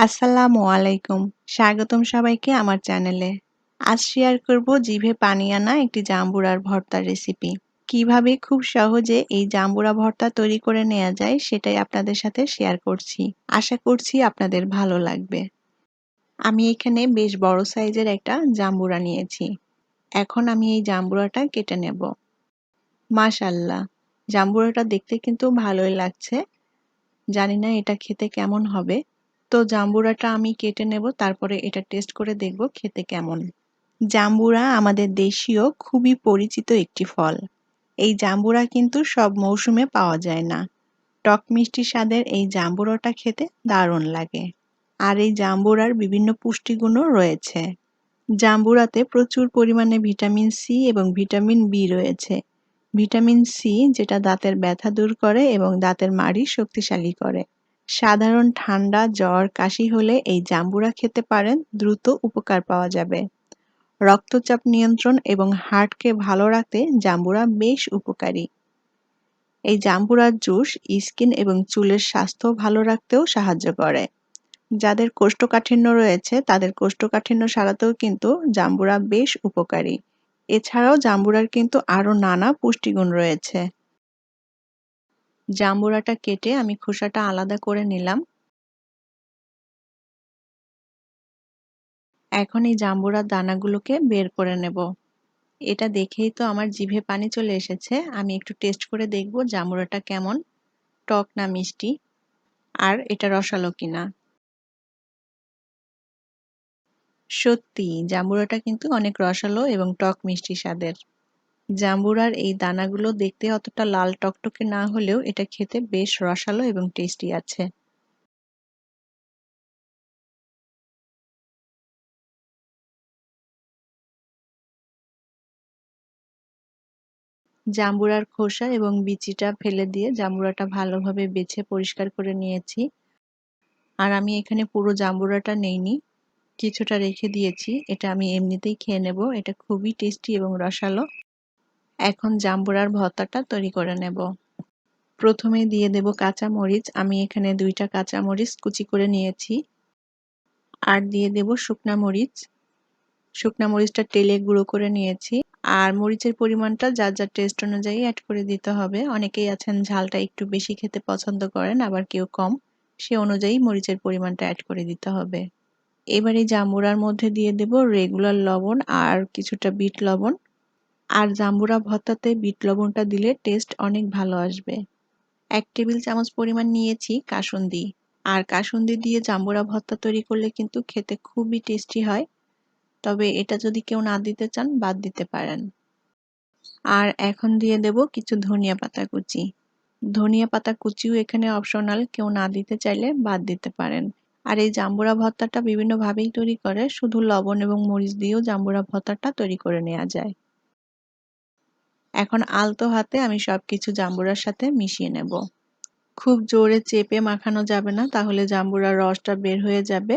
আসসালামু আলাইকুম। স্বাগতম সবাইকে আমার চ্যানেলে। আজ শেয়ার করব জিভে পানি আনা একটি জাম্বুরার ভর্তার রেসিপি। কিভাবে খুব সহজে এই জাম্বুরা ভর্তা তৈরি করে নেওয়া যায় সেটাই আপনাদের সাথে শেয়ার করছি। আশা করছি আপনাদের ভালো লাগবে। আমি এখানে বেশ বড় সাইজের একটা জাম্বুরা নিয়েছি। এখন আমি এই জাম্বুরাটা কেটে নেব। মাশাআল্লাহ, জাম্বুরাটা দেখতে কিন্তু ভালোই লাগছে। জানি না এটা খেতে কেমন হবে। তো জাম্বুরাটা আমি কেটে নেব, তারপরে এটা টেস্ট করে দেখব খেতে কেমন। জাম্বুরা আমাদের দেশীয় খুবই পরিচিত একটি ফল। এই জাম্বুরা কিন্তু সব মৌসুমে পাওয়া যায় না। টক মিষ্টি স্বাদের এই জাম্বুরাটা খেতে দারুণ লাগে। আর এই জাম্বুরার বিভিন্ন পুষ্টিগুণও রয়েছে। জাম্বুরাতে প্রচুর পরিমাণে ভিটামিন সি এবং ভিটামিন বি রয়েছে। ভিটামিন সি যেটা দাঁতের ব্যথা দূর করে এবং দাঁতের মাড়ি শক্তিশালী করে। সাধারণ ঠান্ডা, জ্বর, কাশি হলে এই জাম্বুরা খেতে পারেন, দ্রুত উপকার পাওয়া যাবে। রক্তচাপ নিয়ন্ত্রণ এবং হার্টকে ভালো রাখতে জাম্বুরা বেশ উপকারী। এই জাম্বুরার জুস স্কিন এবং চুলের স্বাস্থ্য ভালো রাখতেও সাহায্য করে। যাদের কোষ্ঠকাঠিন্য রয়েছে তাদের কোষ্ঠকাঠিন্য সারাতেও কিন্তু জাম্বুরা বেশ উপকারী। এছাড়াও জাম্বুরার কিন্তু আরো নানা পুষ্টিগুণ রয়েছে। জাম্বুরাটা কেটে আমি খোসাটা আলাদা করে নিলাম। এখন এই জাম্বুরার দানাগুলোকে বের করে নেব। এটা দেখেই তো আমার জিভে পানি চলে এসেছে। আমি একটু টেস্ট করে দেখব জাম্বুরাটা কেমন, টক না মিষ্টি, আর এটা রসালো কিনা। সত্যি জাম্বুরাটা কিন্তু অনেক রসালো এবং টক মিষ্টি স্বাদের। জাম্বুরার এই দানাগুলো দেখতে অতটা লাল টকটকে না হলেও এটা খেতে বেশ রসালো এবং টেস্টি আছে। জাম্বুরার খোসা এবং বিচিটা ফেলে দিয়ে জাম্বুরাটা ভালোভাবে বেছে পরিষ্কার করে নিয়েছি। আর আমি এখানে পুরো জাম্বুরাটা নেইনি, কিছুটা রেখে দিয়েছি। এটা আমি এমনিতেই খেয়ে নেব। এটা খুবই টেস্টি এবং রসালো। এখন জাম্বুরার ভর্তাটা তৈরি করে নেব। প্রথমে দিয়ে দেব কাঁচা মরিচ। আমি এখানে 2টা কাঁচা মরিচ কুচি করে নিয়েছি। আর দিয়ে দেব শুকনা মরিচ। শুকনা মরিচটা তেলে গুঁড়ো করে নিয়েছি। আর মরিচের পরিমাণটা যার যার টেস্ট অনুযায়ী অ্যাড করে দিতে হবে। অনেকেই আছেন ঝালটা একটু বেশি খেতে পছন্দ করেন, আবার কেউ কম। সে অনুযায়ী মরিচের পরিমাণটা অ্যাড করে দিতে হবে। এবারে জাম্বুরার মধ্যে দিয়ে দেব রেগুলার লবণ আর কিছুটা বিট লবণ। আর জাম্বুরা ভর্তাতে বিট লবণটা দিলে টেস্ট অনেক ভালো আসবে। 1 টেবিল চামচ পরিমাণ নিয়েছি কাসুন্দি। আর কাসুন্দি দিয়ে জাম্বুরা ভর্তা তৈরি করলে কিন্তু খেতে খুবই টেস্টি হয়। তবে এটা যদি কেউ না দিতে চান বাদ দিতে পারেন। আর এখন দিয়ে দেব কিছু ধনিয়া পাতা কুচি। ধনিয়া পাতা কুচিও এখানে অপশনাল, কেউ না দিতে চাইলে বাদ দিতে পারেন। আর এই জাম্বুরা ভর্তাটা বিভিন্ন ভাবেই তৈরি করে, শুধু লবণ এবং মরিচ দিয়েও জাম্বুরা ভর্তাটা তৈরি করে নেওয়া যায়। এখন আলতো হাতে আমি সবকিছু জাম্বুরার সাথে মিশিয়ে নেব। খুব জোরে চেপে মাখানো যাবে না, তাহলে জাম্বুরার রসটা বের হয়ে যাবে।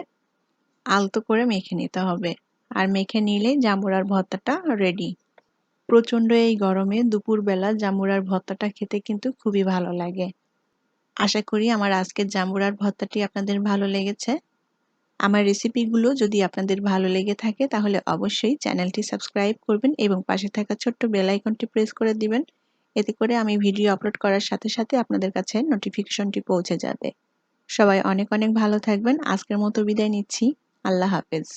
আলতো করে মেখে নিতে হবে। আর মেখে নিলেই জাম্বুরার ভর্তাটা রেডি। প্রচন্ড এই গরমে দুপুরবেলা জাম্বুরার ভর্তাটা খেতে কিন্তু খুবই ভালো লাগে। আশা করি আমার আজকের জাম্বুরার ভর্তাটি আপনাদের ভালো লেগেছে। আমার রেসিপিগুলো যদি আপনাদের ভালো লেগে থাকে তাহলে অবশ্যই চ্যানেলটি সাবস্ক্রাইব করবেন এবং পাশে থাকা ছোট্ট বেল আইকনটি প্রেস করে দিবেন। এতে করে আমি ভিডিও আপলোড করার সাথে সাথে আপনাদের কাছে নোটিফিকেশনটি পৌঁছে যাবে। সবাই অনেক অনেক ভালো থাকবেন। আজকের মতো বিদায় নিচ্ছি। আল্লাহ হাফেজ।